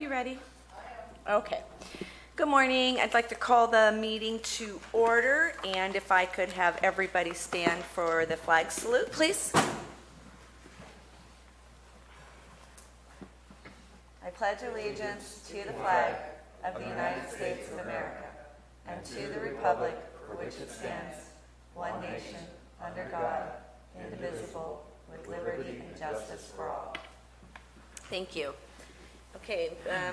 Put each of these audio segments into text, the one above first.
You ready? Okay. Good morning. I'd like to call the meeting to order, and if I could have everybody stand for the flag salute, please. I pledge allegiance to the flag of the United States of America and to the republic for which it stands, one nation, under God, indivisible, with liberty and justice for all. Thank you. Okay,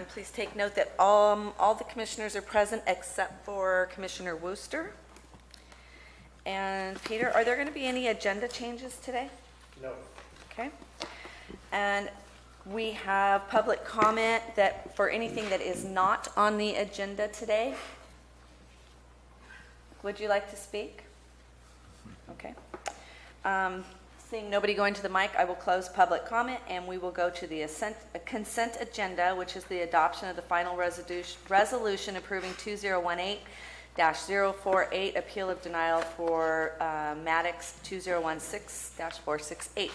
please take note that all the commissioners are present except for Commissioner Wooster. And Peter, are there going to be any agenda changes today? No. Okay. And we have public comment that for anything that is not on the agenda today. Would you like to speak? Okay. Seeing nobody going to the mic, I will close public comment and we will go to the consent agenda, which is the adoption of the final resolution approving 2018-048 appeal of denial for Maddox 2016-468.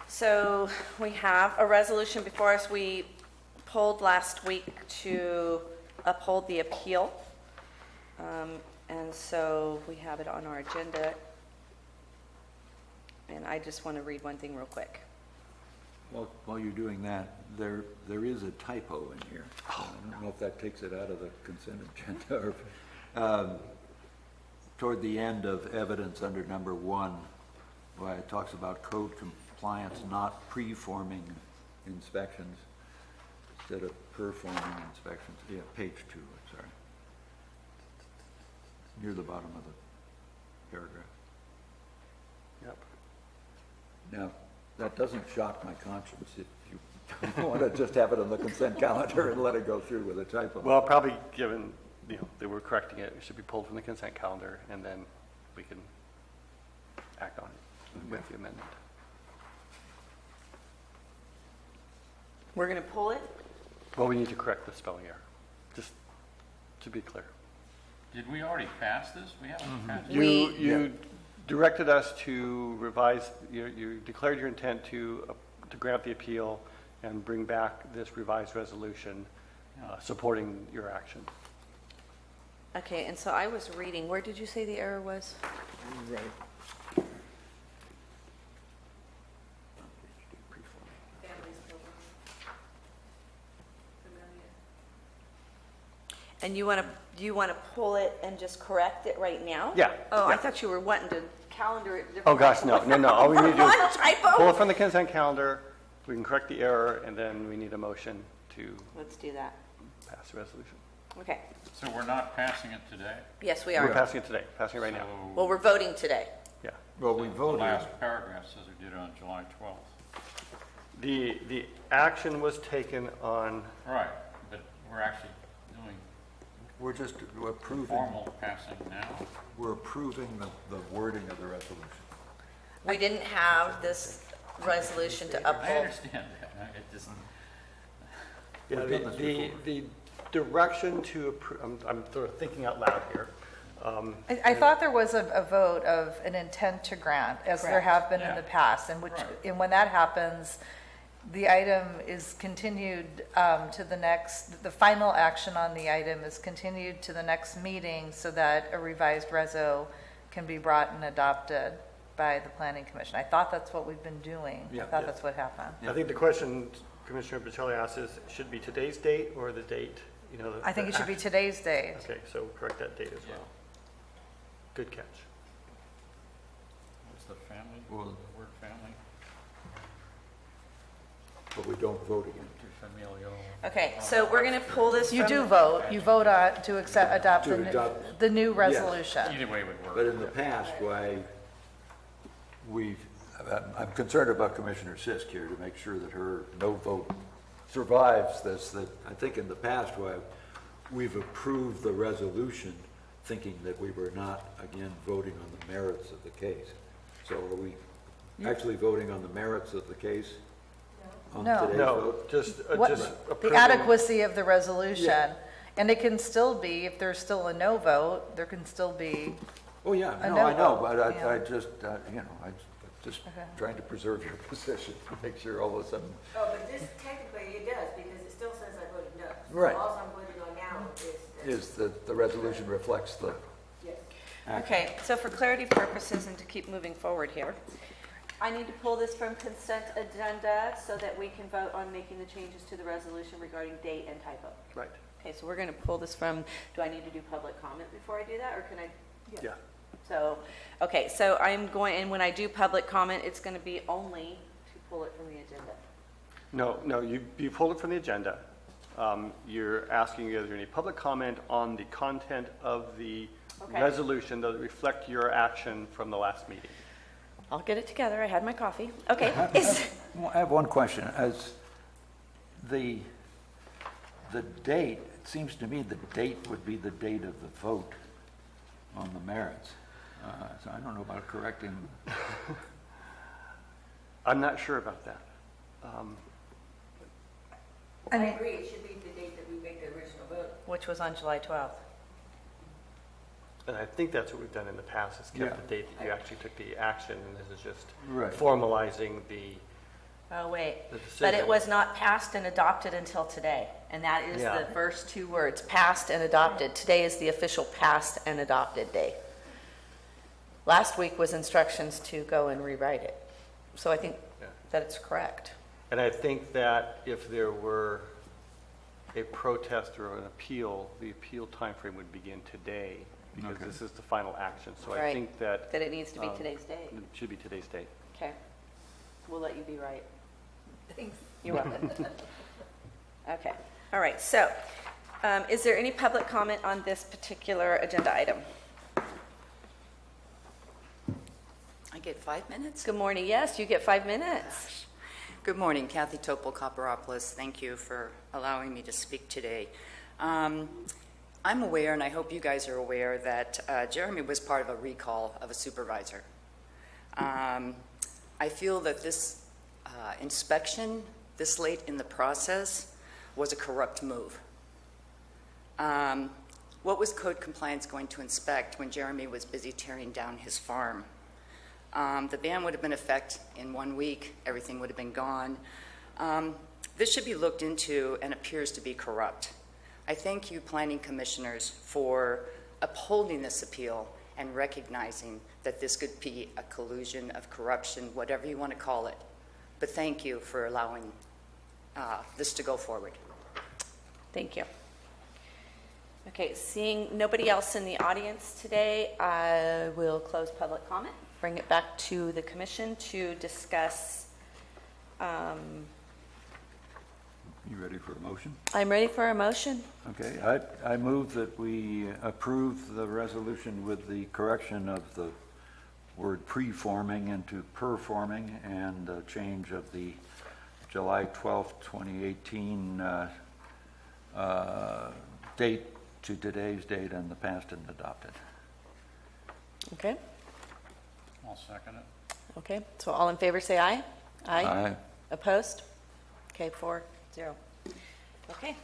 So we have a resolution before us. We pulled last week to uphold the appeal. And so we have it on our agenda. And I just want to read one thing real quick. Well, while you're doing that, there is a typo in here. I don't know if that takes it out of the consent agenda or toward the end of evidence under number 1, where it talks about code compliance not preforming inspections instead of performing inspections. Yeah, page 2, I'm sorry. Near the bottom of the paragraph. Yep. Now, that doesn't shock my conscience if you want to just have it on the consent calendar and let it go through with a typo. Well, probably given, they were correcting it, it should be pulled from the consent calendar, and then we can act on it with the amendment. We're going to pull it? Well, we need to correct the spelling error, just to be clear. Did we already pass this? We haven't passed it. You directed us to revise, you declared your intent to grant the appeal and bring back this revised resolution supporting your action. Okay, and so I was reading. Where did you say the error was? Right. And you want to pull it and just correct it right now? Yeah, Oh, I yeah. thought you were wanting to calendar it different. Oh, gosh, no. All we need to do One is typo? pull it from the consent calendar, we can correct the error, and then we need a motion to Let's do that. pass the resolution. Okay. So we're not passing it today? Yes, we We're are. passing it today, passing it right now. Well, we're voting today. Yeah. Well, we The voted. last paragraph says we did it on July 12th. The action was taken on, Right, but we're actually doing We're just approving, formal passing now. we're approving the wording of the resolution. We didn't have this resolution to I uphold. understand that. It just, yeah, We've done this before. the direction to approve, I'm sort of thinking out loud here. I thought there was a vote of an intent to grant, as there Correct. have been in Yeah. the past, and Right. and when that happens, the item is continued to the final action on the item is continued to the next meeting so that a revised reso can be brought and adopted by the Planning Commission. I thought that's what we've been doing. Yeah. I thought that's what happened. I think the question Commissioner Bocelli asked is, should it be today's date or the date, I think it should be today's date. Okay, so correct that date as Yeah. well. Good catch. what's the family, Well- the word family? But we don't vote again. Familial. Okay, so we're going to pull this You from- do vote. You vote on to adopt To adopt- the new resolution. Either way would work. But in the past, I'm concerned about Commissioner Sisk here to make sure that her no vote survives this, that I think in the past, why we've approved the resolution thinking that we were not, again, voting on the merits of the case. So are we actually voting on the merits of the case on No. today's No, vote? just What- approving. The adequacy of the resolution. Yeah. And it can still be, if there's still a no vote, there can still be, Oh, yeah, A no, no I know, vote, but yeah. I just, just Okay. trying to preserve your position, make sure all of a sudden, Oh, but this technically it does, because it still says Right. All I'm voting on now is the, Is that the resolution reflects the yes. action. Okay, so for clarity purposes and to keep moving forward here, I need to pull this from consent agenda so that we can vote on making the changes to the resolution regarding date and typo. Right. Okay, so we're going to pull this from, do I need to do public comment before I do that, or can I? Yeah. So, okay, so I'm going, and when I do public comment, it's going to be only to pull it from the agenda. No, you pulled it from the agenda. You're asking is there any public comment on the content of the Okay. resolution that reflect your action from the last meeting? I'll get it together, I had my coffee. Okay, Well, I have one question. As the date, it seems to me the date would be the date of the vote on the merits. So I don't know about correcting. I'm not sure about that. I agree, it should be the date that we make the original vote. which was on July 12th. And I think that's what we've done in the past, is Yeah. kept the date that you actually took the action, and this is just Right. formalizing the Oh, wait. The But decision. it was not passed and adopted until today. And that is Yeah. the first two words, passed and adopted. Today is the official passed and adopted day. Last week was instructions to go and rewrite it. So I think Yeah. that it's correct. And I think that if there were a protest or an appeal, the appeal timeframe would begin today, because Okay. this is the final action. So I Right. think that That it needs to be Um, today's date. it should be today's date. Okay. We'll let you be right. Thanks. You're welcome. Okay. All right. So is there any public comment on this particular agenda item? I get 5 minutes? Good morning. Yes, you get 5 minutes. Good morning, Kathy Topol Copperopolis. Thank you for allowing me to speak today. I'm aware, and I hope you guys are aware, that Jeremy was part of a recall of a supervisor. I feel that this inspection, this late in the process, was a corrupt move. What was code compliance going to inspect when Jeremy was busy tearing down his farm? The ban would have been in effect in 1 week. Everything would have been gone. This should be looked into and appears to be corrupt. I thank you, planning commissioners, for upholding this appeal and recognizing that this could be a collusion of corruption, whatever you want to call it. But thank you for allowing this to go forward. Thank you. Okay, seeing nobody else in the audience today, I will close public comment, bring it back to the commission to discuss. You ready for a motion? I'm ready for a motion. Okay, I move that we approve the resolution with the correction of the word preforming into performing, and a change of the July 12th, 2018 date to today's date, and the passed and adopted. Okay, I'll second it. okay. So all in favor, say aye. Aye. Opposed? Okay, 4-0. Okay,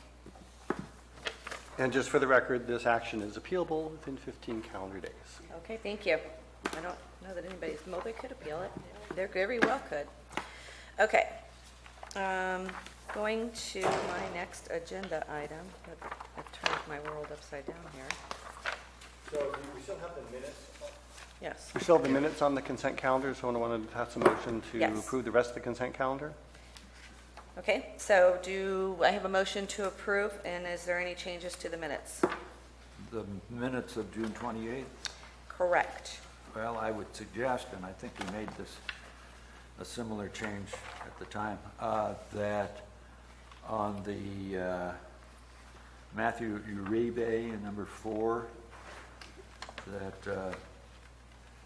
And just for the record, this action is appealable within 15 calendar days. okay, thank you. I don't know that anybody's, well, they could appeal it. They very well could. Okay. Going to my next agenda item, but I've turned my world upside down here. So we still have the minutes? Yes. We still have the minutes on the consent calendar, so I want to pass a motion to Yes. approve the rest of the consent calendar. Okay, so do I have a motion to approve, and is there any changes to the minutes? The minutes of June 28th? Correct. Well, I would suggest, and I think we made this a similar change at the time, that on the Matthew Uribe, number 4, that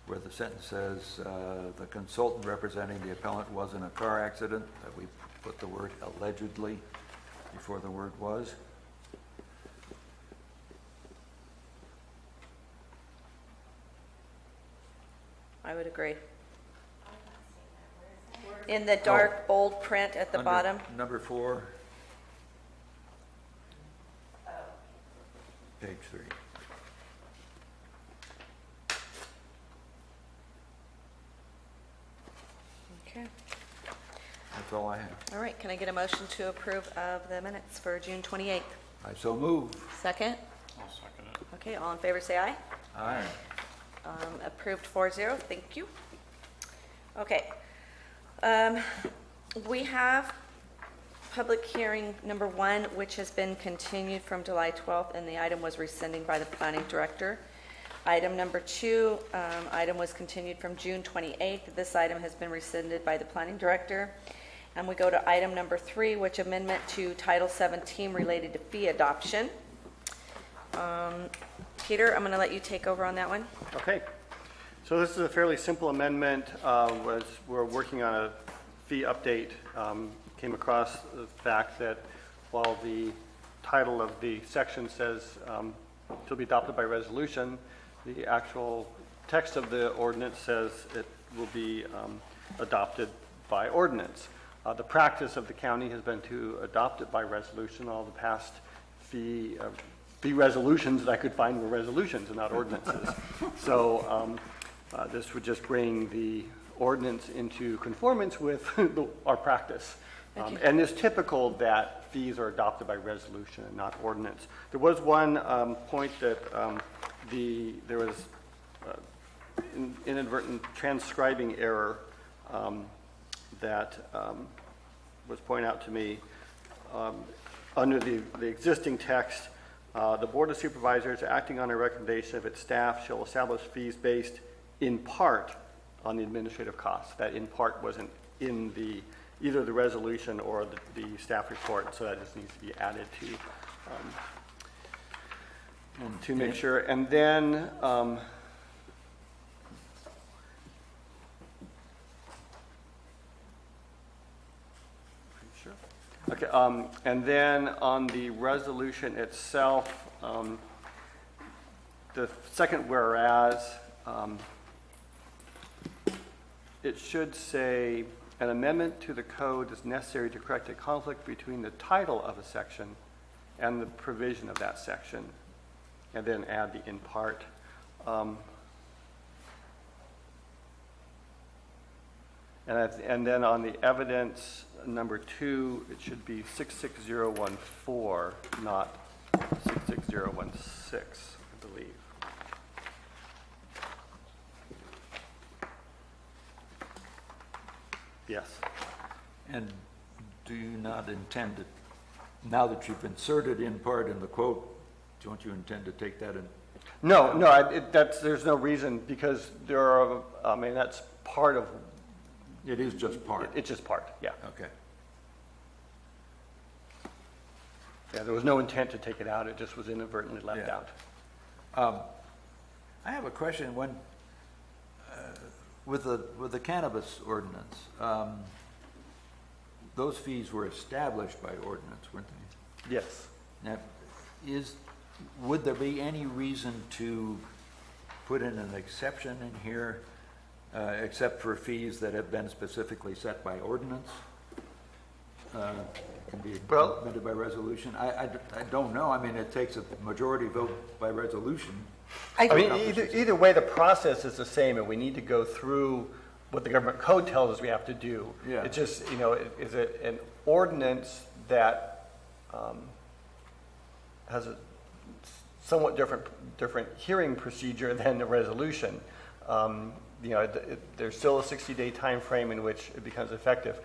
where the sentence says, the consultant representing the appellant was in a car accident, that we put the word allegedly before the word was. I would agree. In the dark, bold print at the Under bottom? Number 4. Page 3. Okay. That's all I have. All right, can I get a motion to approve of the minutes for June 28th? I so move. Second? I'll second it. Okay, all in favor, say aye. Aye. Approved 4-0, thank you. Okay. We have public hearing number 1, which has been continued from July 12th, and the item was rescinding by the planning director. Item number 2, item was continued from June 28th. This item has been rescinded by the planning director. And we go to item number 3, which amendment to Title 17 related to fee adoption. Peter, I'm going to let you take over on that one. Okay. So this is a fairly simple amendment. We're working on a fee update. Came across the fact that while the title of the section says to be adopted by resolution, the actual text of the ordinance says it will be adopted by ordinance. The practice of the county has been to adopt it by resolution. All the past fee resolutions that I could find were resolutions and not ordinances. So this would just bring the ordinance into conformance with our practice. And it's typical that fees are adopted by resolution and not ordinance. There was one point that there was inadvertent transcribing error that was pointed out to me. Under the existing text, the Board of Supervisors, acting on a recommendation of its staff, shall establish fees based in part on the administrative costs. That in part wasn't in either the resolution or the staff report, so that just needs to be added to make sure. And then sure. Okay. And then on the resolution itself, the second whereas, it should say an amendment to the code is necessary to correct a conflict between the title of a section and the provision of that section, and then add the in part. And then on the evidence number 2, it should be 66014, not 66016, I believe. Yes. And do you not intend to, now that you've inserted in part in the quote, don't you intend to take that in? No, there's no reason, because that's part of, It is just part? it's just part, yeah. Okay. Yeah, there was no intent to take it out, it just was inadvertently left Yeah. out. I have a question. When with the cannabis ordinance, those fees were established by ordinance, weren't they? Yes. Now, would there be any reason to put in an exception in here, except for fees that have been specifically set by ordinance? Can be implemented by resolution? I don't know. I mean, it takes a majority vote by resolution. I mean, either way, the process is the same, and we need to go through what the government code tells us we have to do. Yeah. It's just, is it an ordinance that has a somewhat different hearing procedure than a resolution? There's still a 60-day time frame in which it becomes effective.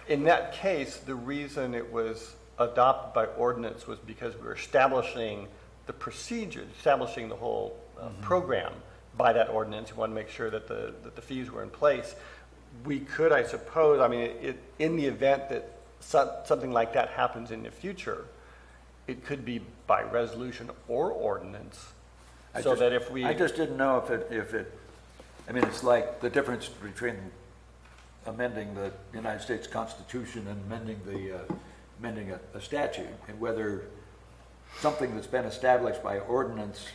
In that case, the reason it was adopted by ordinance was because we were establishing the procedure, establishing the whole program by that ordinance. We want to make sure that the fees were in place. We could, I suppose, in the event that something like that happens in the future, it could be by resolution or ordinance. I just didn't know if it, it's like the difference between amending the United States Constitution and amending a statute, and whether something that's been established by ordinance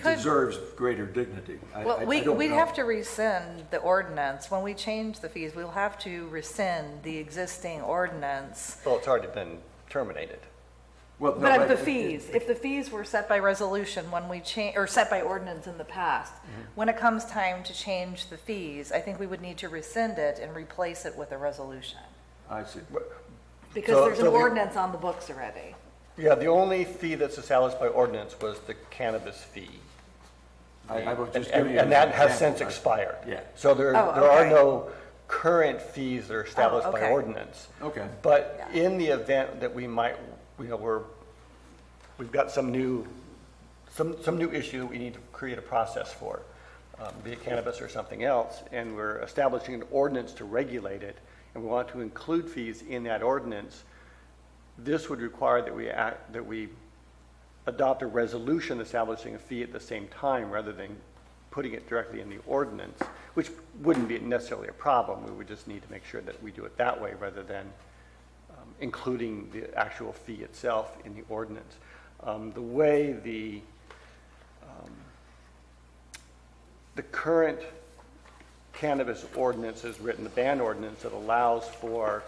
deserves greater dignity. We'd have to rescind the ordinance. When we change the fees, we'll have to rescind the existing ordinance. Well, it's already been terminated. Well, no, But the fees, if the fees were set by resolution when we change, or set by ordinance in the past, when it comes time to change the fees, I think we would need to rescind it and replace it with a resolution. I see. Because there's an ordinance on the books already. Yeah, the only fee that's established by ordinance was the cannabis fee. I was just And giving you an and that has example. since expired. Yeah. So there Oh, are okay. no current fees that are established by okay. ordinance. Okay. But in the event that we might, we've got some new issue that we need to create a process for, be it cannabis or something else, and we're establishing an ordinance to regulate it, and we want to include fees in that ordinance, this would require that we adopt a resolution establishing a fee at the same time rather than putting it directly in the ordinance, which wouldn't be necessarily a problem. We would just need to make sure that we do it that way rather than including the actual fee itself in the ordinance. The way the current cannabis ordinance is written, the ban ordinance that allows for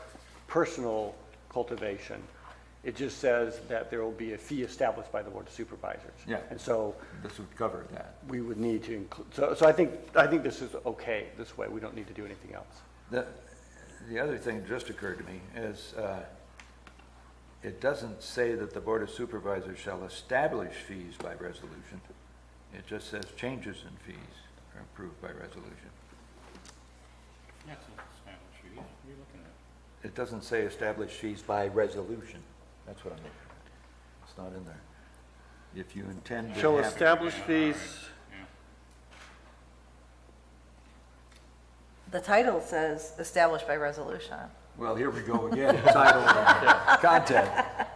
personal cultivation, it just says that there will be a fee established by the Board of Supervisors. Yeah. And so This would cover that. we would need to include, so I think this is okay this way. We don't need to do anything else. The other thing that just occurred to me is, it doesn't say that the Board of Supervisors shall establish fees by resolution. It just says changes in fees are approved by resolution. That's a established fee. What are you looking at? It doesn't say establish fees by resolution. That's what I'm looking at. It's not in there. If you intend to Shall have. establish fees, Yeah. The title says established by resolution. Well, here we go again, title and content.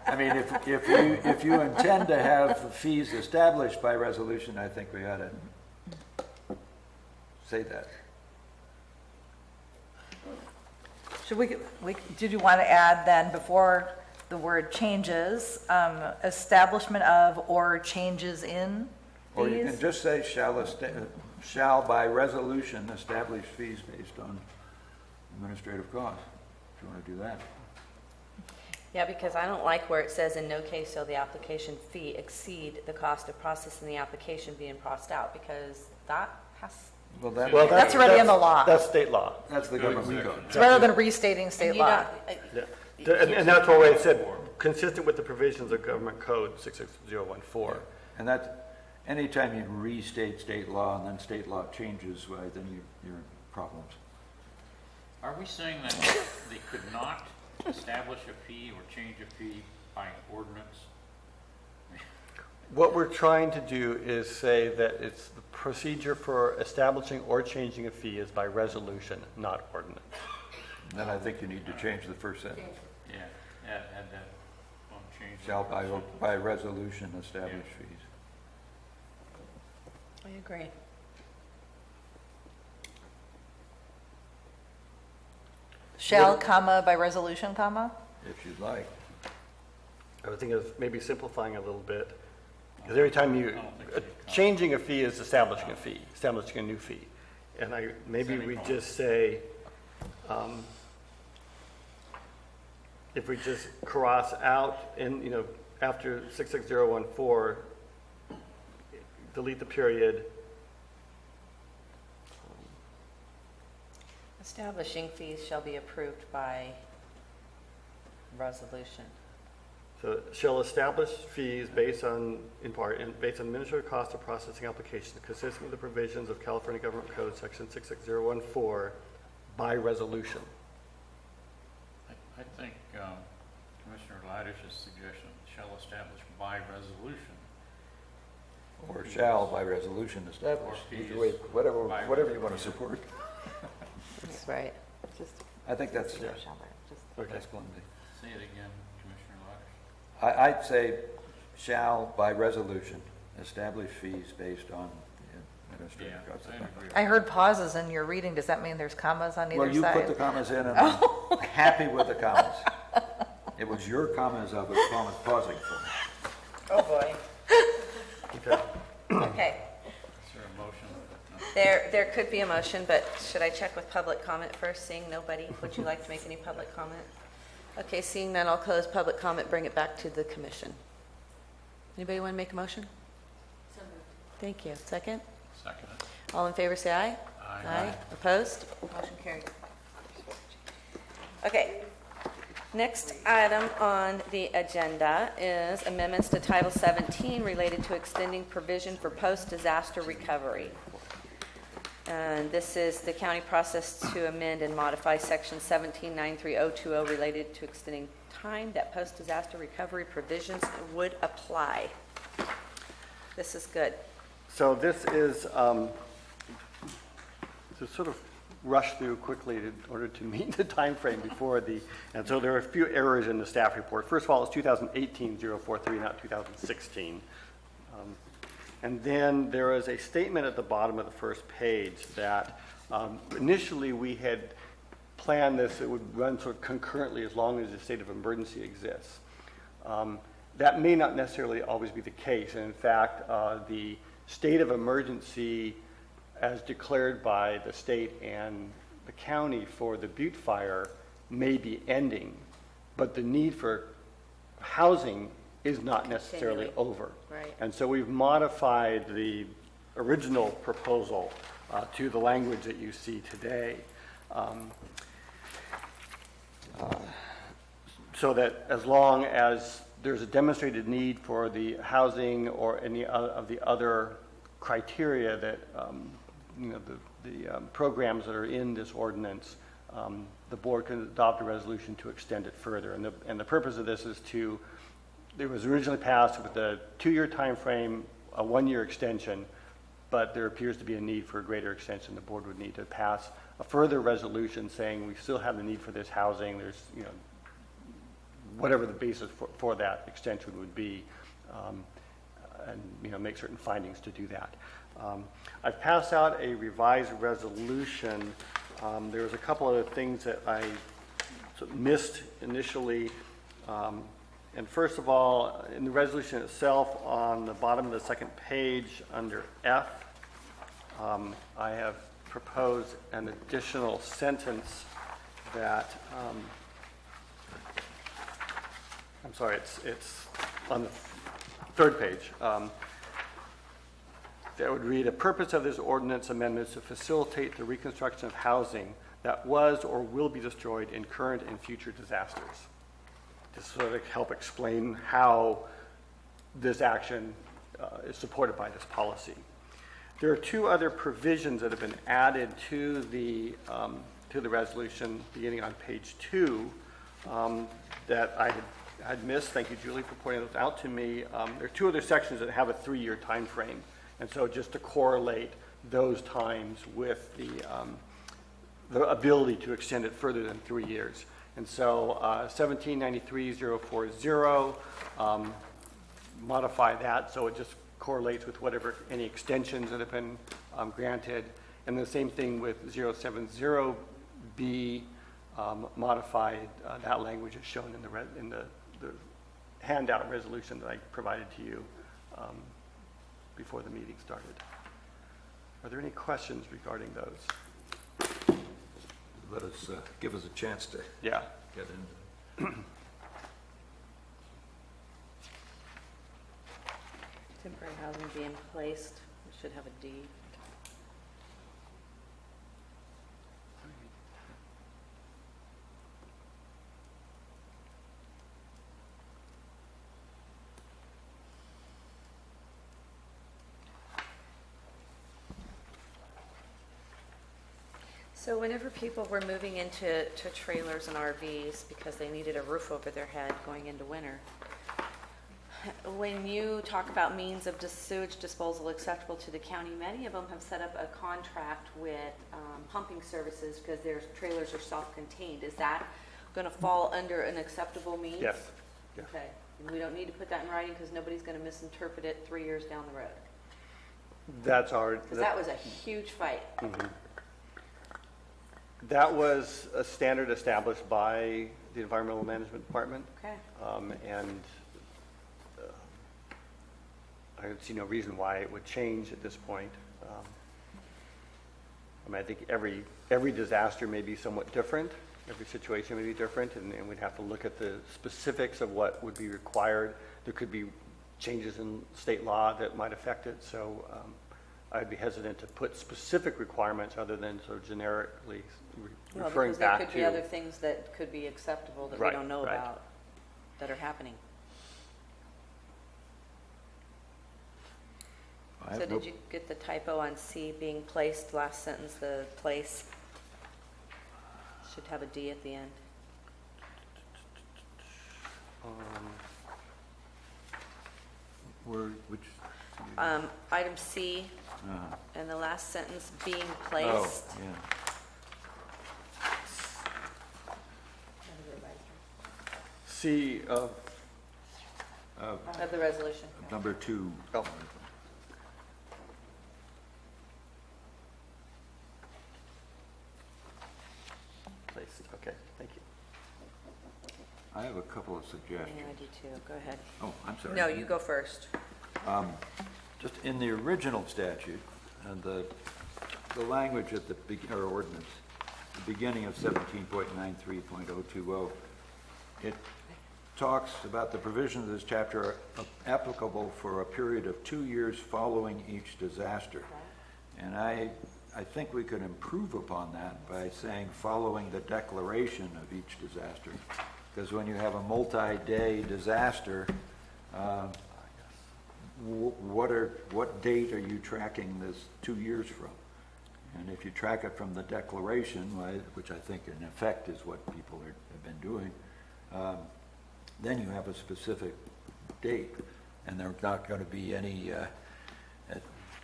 I mean, if you intend to have fees established by resolution, I think we ought to say that. Should did you want to add then, before the word changes, establishment of or changes in Or you can fees? just say shall by resolution establish fees based on administrative costs, if you want to do that. Yeah, because I don't like where it says, in no case shall the application fee exceed the cost of processing the application being processed out, because that has, Well, That's already in the law. That's state law. that's the government code. It's rather than restating state and you law. don't, Yeah. And that's why it said, consistent with the provisions of Government Code 66014. And that, anytime you restate state law and then state law changes, well, then you're in problems. Are we saying that they could not establish a fee or change a fee by ordinance? What we're trying to do is say that it's the procedure for establishing or changing a fee is by resolution, not ordinance. And then I think you need to change the first sentence. Yeah, add that, change. Shall by resolution establish fees. I agree. Shall, comma, by resolution, comma? If you'd like. I would think of maybe simplifying a little bit, because every time you, I don't think so. changing a fee is establishing a fee, establishing a new fee. And maybe we just say, if we just cross out and, after 66014, delete the period, Establishing fees shall be approved by resolution. so shall establish fees based on, in part, based on administrative cost of processing applications consistent with the provisions of California Government Code, section 66014, by resolution. I think Commissioner Ladish's suggestion, shall establish by resolution. Or shall by resolution establish. Or Either way, fees whatever by you want to support. That's right. I think that's, Okay. that's Glendy. Say it again, Commissioner Ladish. I'd say shall by resolution establish fees based on the administrative Yeah, costs. I agree. I heard pauses in your reading. Does that mean there's commas on either Well, you put the side? commas in and I'm happy with the commas. It was your commas I was pausing for. Oh, boy. Okay. Okay. Is there a motion? No. There could be a motion, but should I check with public comment first, seeing nobody? Would you like to make any public comment? Okay, seeing none, I'll close public comment, bring it back to the commission. Anybody want to make a motion? Thank you. Second? Second it. All in favor, say aye. Aye. Opposed? Motion carried. Okay. Next item on the agenda is amendments to Title 17 related to extending provision for post-disaster recovery. And this is the county process to amend and modify Section 1793020 related to extending time that post-disaster recovery provisions would apply. This is good. So this is to sort of rush through quickly in order to meet the time frame before the, and so there are a few errors in the staff report. First of all, it's 2018-043, not 2016. And then there is a statement at the bottom of the first page that initially we had planned this, it would run sort of concurrently as long as the state of emergency exists. That may not necessarily always be the case. And in fact, the state of emergency as declared by the state and the county for the Butte fire may be ending, but the need for housing is not necessarily Continuing. over. Right. And so we've modified the original proposal to the language that you see today. So that as long as there's a demonstrated need for the housing or any of the other criteria that, the programs that are in this ordinance, the board can adopt a resolution to extend it further. And the purpose of this is to, it was originally passed with a 2-year time frame, a 1-year extension, but there appears to be a need for a greater extension. The board would need to pass a further resolution saying we still have the need for this housing. There's, whatever the basis for that extension would be, and make certain findings to do that. I've passed out a revised resolution. There was a couple other things that I sort of missed initially. And first of all, in the resolution itself, on the bottom of the second page under F, I have proposed an additional sentence that, I'm sorry, it's on the third page. That would read, a purpose of this ordinance amendment is to facilitate the reconstruction of housing that was or will be destroyed in current and future disasters. To sort of help explain how this action is supported by this policy. There are 2 other provisions that have been added to the resolution beginning on page 2 that I had missed. Thank you, Julie, for pointing those out to me. There are 2 other sections that have a 3-year time frame. And so just to correlate those times with the ability to extend it further than 3 years. And so 1793-040, modify that so it just correlates with whatever, any extensions that have been granted. And the same thing with 070B, modify that language as shown in the handout resolution that I provided to you before the meeting started. Are there any questions regarding those? Let us, give us a chance to Yeah. get into it. Temporary housing being placed, we should have a D. So whenever people were moving into trailers and RVs because they needed a roof over their head going into winter, when you talk about means of sewage disposal acceptable to the county, many of them have set up a contract with pumping services because their trailers are self-contained. Is that going to fall under an acceptable means? Yes. Yeah. Okay. And we don't need to put that in writing because nobody's going to misinterpret it 3 years down the road. That's our. Because that was a huge fight. That was a standard established by the Environmental Management Department. Okay. And I see no reason why it would change at this point. I think every disaster may be somewhat different. Every situation may be different, and we'd have to look at the specifics of what would be required. There could be changes in state law that might affect it. So I'd be hesitant to put specific requirements other than sort of generically Well, referring because there back could be to. other things that could be acceptable that we Right, don't know right. about, that are happening. I So have no- did you get the typo on C being placed, last sentence, the place? Should have a D at the end. Which? Item C, Uh-huh. and the last sentence, being Oh, placed. yeah. C of, Of the resolution. Number 2. oh, place, okay, thank you. I have a couple of Yeah, suggestions. I do too. Go ahead. Oh, I'm sorry. No, you go first. Just in the original statute, and the language at the, or ordinance, the beginning of 17.93.020, it talks about the provisions of this chapter are applicable for a period of 2 years following each disaster. And I think we could improve upon that by saying following the declaration of each disaster. Because when you have a multi-day disaster, what date are you tracking this 2 years from? And if you track it from the declaration, which I think in effect is what people have been doing, then you have a specific date, and there's not going to be any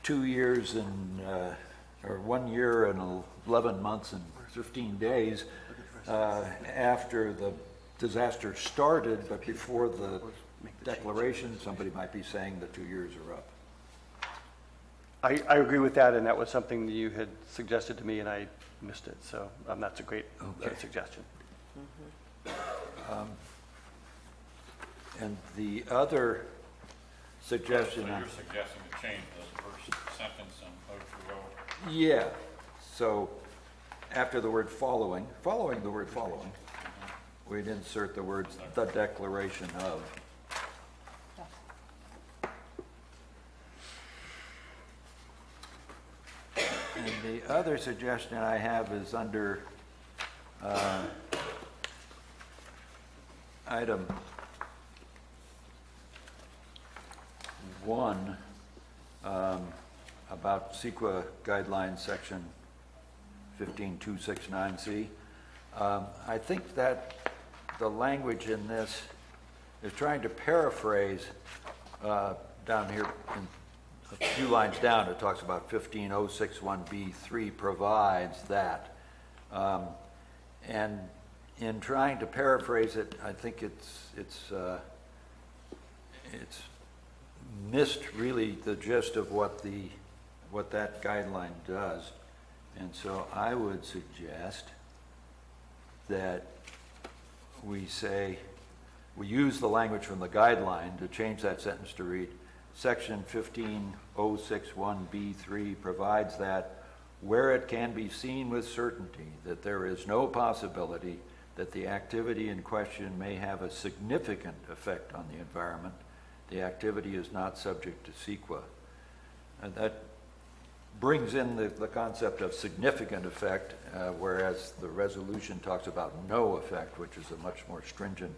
2 years and or 1 year and 11 months and 15 days after the disaster started, but before the declaration, somebody might be saying the 2 years are up. I agree with that, and that was something that you had suggested to me, and I missed it, so that's a great Okay. suggestion. And the other suggestion, So you're suggesting to change the first sentence in 020? yeah, so after the word following the word following, we'd insert the words the declaration of. And the other suggestion I have is under item 1, about CEQA guidelines, section 15269C. I think that the language in this is trying to paraphrase down here in a few lines down. It talks about 15061B3 provides that. And in trying to paraphrase it, I think it's missed really the gist of what that guideline does. And so I would suggest that we use the language from the guideline to change that sentence to read, Section 15061B3 provides that where it can be seen with certainty that there is no possibility that the activity in question may have a significant effect on the environment, the activity is not subject to CEQA. And that brings in the concept of significant effect, whereas the resolution talks about no effect, which is a much more stringent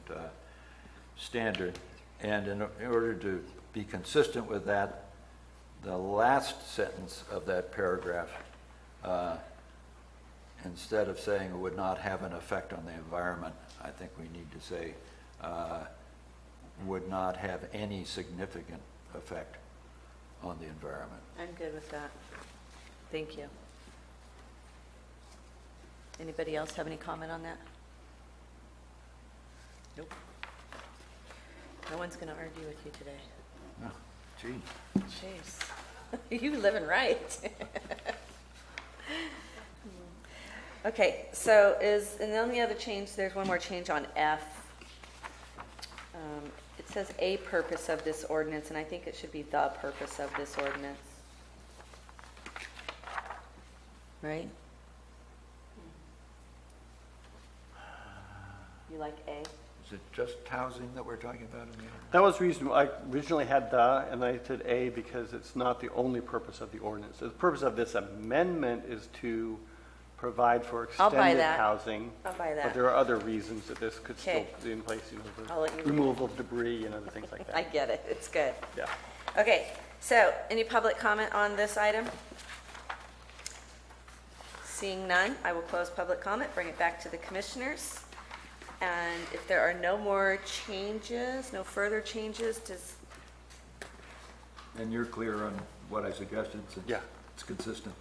standard. And in order to be consistent with that, the last sentence of that paragraph, instead of saying it would not have an effect on the environment, I think we need to say would not have any significant effect on the environment. I'm good with that. Thank you. Anybody else have any comment on that? Nope. No one's going to argue with you today. Oh, gee. Jeez. You living right. Okay, so and the only other change, there's one more change on F. It says a purpose of this ordinance, and I think it should be the purpose of this ordinance. Right? You like A? Is it just housing that we're talking about in the ordinance? That was reason, I originally had the, and I said A because it's not the only purpose of the ordinance. The purpose of this amendment is to provide for I'll buy extended that. housing. I'll buy But that. there are other reasons that this could still Okay. be in place, you I'll know, let you- the removal of debris and other things like I that. get it, it's good. Yeah. Okay, so any public comment on this item? Seeing none, I will close public comment, bring it back to the commissioners. And if there are no more changes, no further changes, does, And you're clear on what I suggested, since Yeah. it's consistent?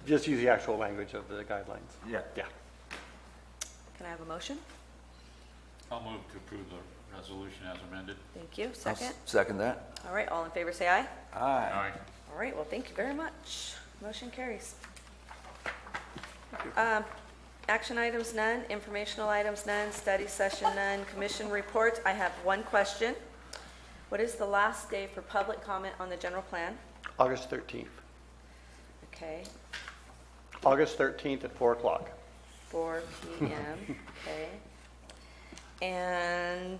Just use the actual language of the guidelines. Yeah. Yeah. can I have a motion? I'll move to approve the resolution as amended. Thank you, second. Second that? All right, all in favor, say aye. Aye. Aye. All right, well, thank you very much. Motion carries. Action items, none. Informational items, none. Study session, none. Commission reports, I have one question. What is the last day for public comment on the general plan? August 13th. Okay, August 13th at 4 o'clock. 4 PM, okay. And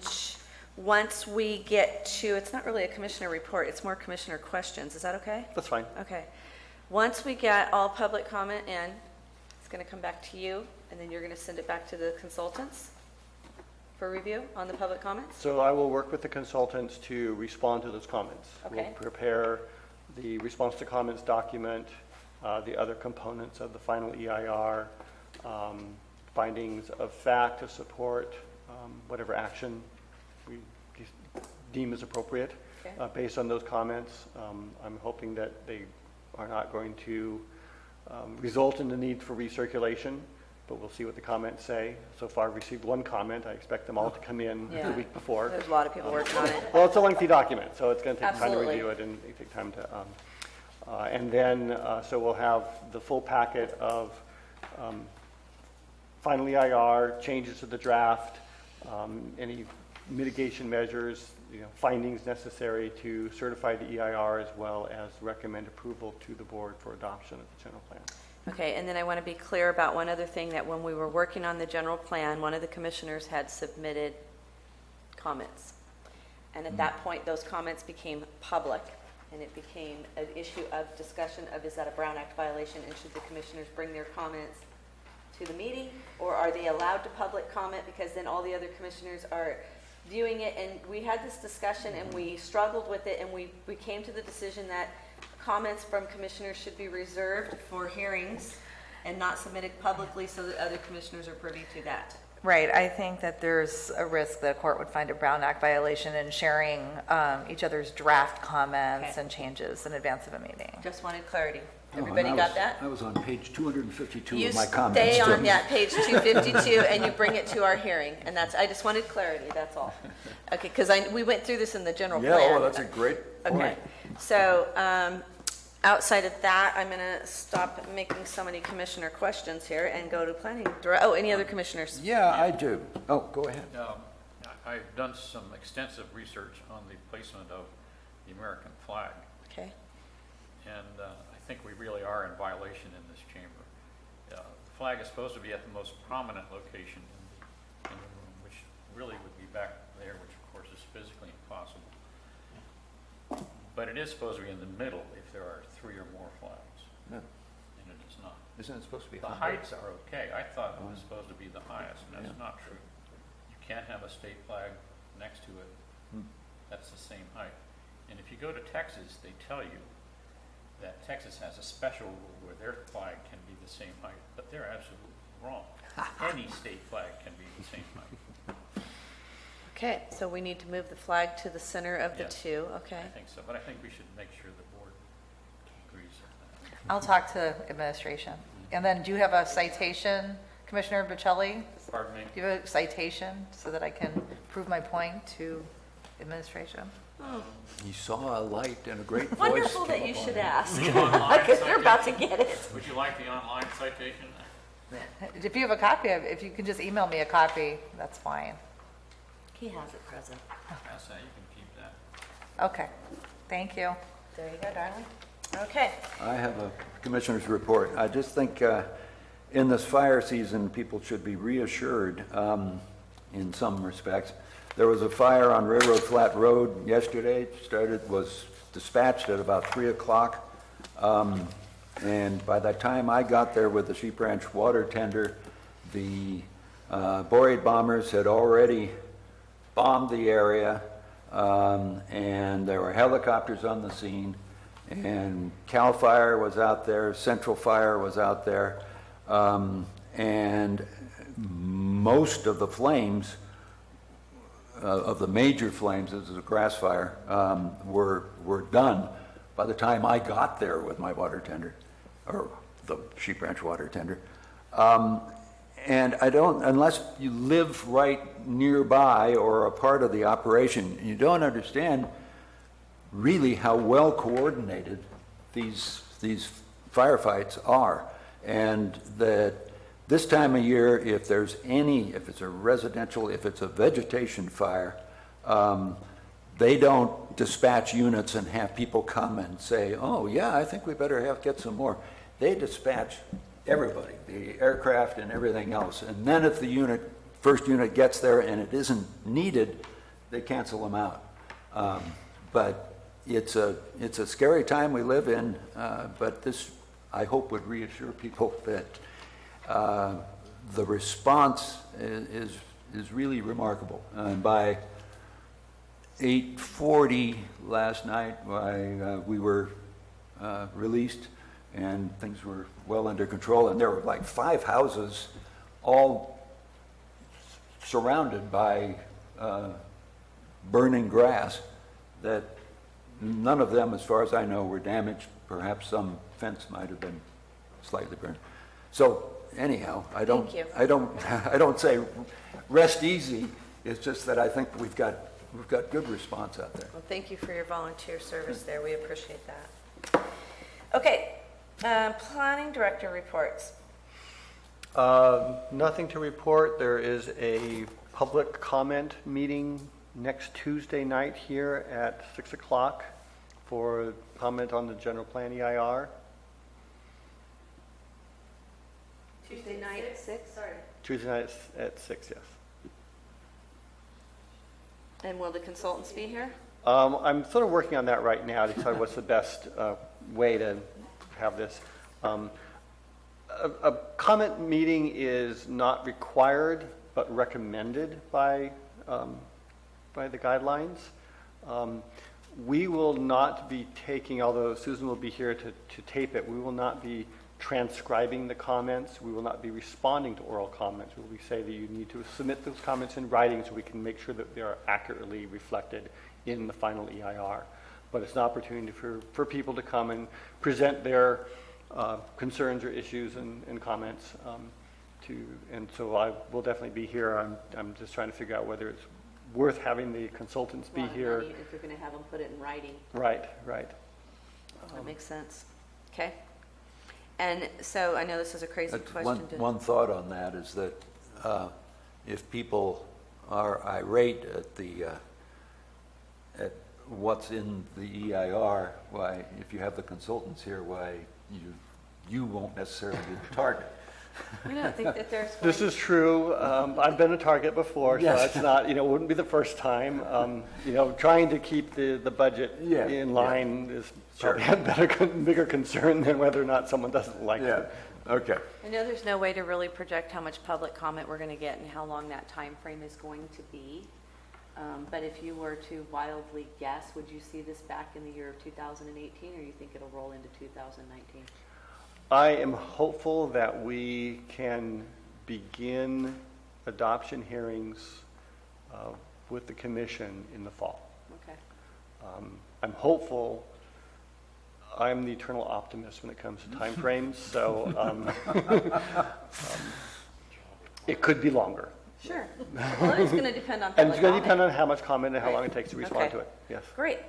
once we get to, it's not really a commissioner report, it's more commissioner questions. Is that okay? That's fine. Okay. Once we get all public comment in, it's going to come back to you, and then you're going to send it back to the consultants for review on the public comments? So I will work with the consultants to respond to those comments. Okay. We'll prepare the response to comments document, the other components of the final EIR, findings of fact to support whatever action we deem is appropriate. Okay. Based on those comments, I'm hoping that they are not going to result in the need for recirculation, but we'll see what the comments say. So far, I've received one comment. I expect them all to come in Yeah. the week before. There's a lot of people working on it. Well, it's a lengthy document, so it's going to take time to Absolutely. review it and take time to, and then, so we'll have the full packet of final EIR, changes to the draft, any mitigation measures, findings necessary to certify the EIR, as well as recommend approval to the board for adoption of the general plan. Okay, and then I want to be clear about one other thing, that when we were working on the general plan, one of the commissioners had submitted comments. And at that point, those comments became public, and it became an issue of discussion of, is that a Brown Act violation, and should the commissioners bring their comments to the meeting, or are they allowed to public comment, because then all the other commissioners are viewing it? And we had this discussion, and we struggled with it, and we came to the decision that comments from commissioners should be reserved for hearings and not submitted publicly, so that other commissioners are privy to that. Right, I think that there's a risk that a court would find a Brown Act violation in sharing each other's draft comments Okay. and changes in advance of a meeting. Just wanted clarity. Oh, Everybody and I got was- that? I was on page 252 You of my comments. stay on too. that page 252 and you bring it to our hearing, and that's, I just wanted clarity, that's all. Okay, because we went through this in the general Yeah, plan. oh, that's a great Okay, point. so outside of that, I'm going to stop making so many commissioner questions here and go to planning. Oh, any other commissioners? Yeah, I do. Oh, go ahead. I've done some extensive research on the placement of the American flag, Okay, and I think we really are in violation in this chamber. The flag is supposed to be at the most prominent location in the room, which really would be back there, which of course is physically impossible. But it is supposed to be in the middle if there are 3 or more flags, No, and it is not. isn't it supposed to be The higher? heights are okay. I thought it was supposed to be the highest, and that's Yeah. not true. You can't have a state flag next to it. Hmm. That's the same height. And if you go to Texas, they tell you that Texas has a special rule where their flag can be the same height, but they're absolutely wrong. Any state flag can be the same height. okay, so we need to move the flag to the center of the Yes. two, okay? I think so, but I think we should make sure the board agrees on that. I'll talk to administration. And then do you have a citation, Commissioner Bocelli? Pardon me? Do you have a citation so that I can prove my point to administration? He saw a light and a great voice. Wonderful come that you up on should it. ask, Online because they're about to citation? get it. Would you like the online citation? If you have a copy, if you can just email me a copy, that's fine. He has it present. Yes, you can keep that. Okay, thank you. There you go, darling. Okay, I have a commissioner's report. I just think in this fire season, people should be reassured in some respects. There was a fire on Railroad Flat Road yesterday. Was dispatched at about 3 o'clock. And by the time I got there with the Sheep Ranch water tender, the Boread bombers had already bombed the area, and there were helicopters on the scene, and CAL FIRE was out there, Central Fire was out there, and most of the flames, of the major flames, this is a grass fire, were done by the time I got there with my water tender, or the Sheep Ranch water tender. And I don't, unless you live right nearby or a part of the operation, you don't understand really how well coordinated these firefights are. And that this time of year, if it's a residential, if it's a vegetation fire, they don't dispatch units and have people come and say, oh yeah, I think we better get some more. They dispatch everybody, the aircraft and everything else. And then if the first unit gets there and it isn't needed, they cancel them out. But it's a scary time we live in, but this, I hope, would reassure people that the response is really remarkable. And by 8:40 last night, we were released, and things were well under control. And there were like 5 houses, all surrounded by burning grass, that none of them, as far as I know, were damaged. Perhaps some fence might have been slightly burned. So anyhow, I don't say rest easy. It's just that I think we've got good response out there. Well, thank you for your volunteer service there. We appreciate that. Okay, planning director reports. Nothing to report. There is a public comment meeting next Tuesday night here at 6 o'clock for comment on the general plan EIR. Tuesday night at 6? Sorry. Tuesday night at 6, yes. And will the consultants be here? I'm sort of working on that right now to decide what's the best way to have this. A comment meeting is not required, but recommended by the guidelines. We will not be taking, although Susan will be here to tape it, we will not be transcribing the comments. We will not be responding to oral comments. We will say that you need to submit those comments in writing so we can make sure that they are accurately reflected in the final EIR. But it's an opportunity for people to come and present their concerns or issues and comments and so I will definitely be here. I'm just trying to figure out whether it's worth having the consultants be here. If you're going to have them put it in writing. Right. That makes sense. Okay. And so I know this is a crazy question. One thought on that is that if people are irate at what's in the EIR, why, if you have the consultants here, why you won't necessarily be the target. I don't think that there's. This is true. I've been a target before, so Yes. it's not, it wouldn't be the first time. Trying to keep the budget Yeah, in line is probably a bigger concern than whether or not someone doesn't like it. Okay. I know there's no way to really project how much public comment we're going to get and how long that time frame is going to be. But if you were to wildly guess, would you see this back in the year of 2018, or you think it'll roll into 2019? I am hopeful that we can begin adoption hearings with the commission in the fall. Okay. I'm hopeful. I'm the eternal optimist when it comes to timeframes, so it could be longer. Sure. Well, it's going to depend on And public it's going to comment. depend on how much comment and how Right. long it takes to respond Okay. to it. Yes. Great.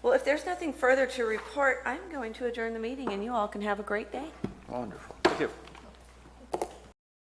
Well, if there's nothing further to report, I'm going to adjourn the meeting, and you all can have a great day. Wonderful. Thank you.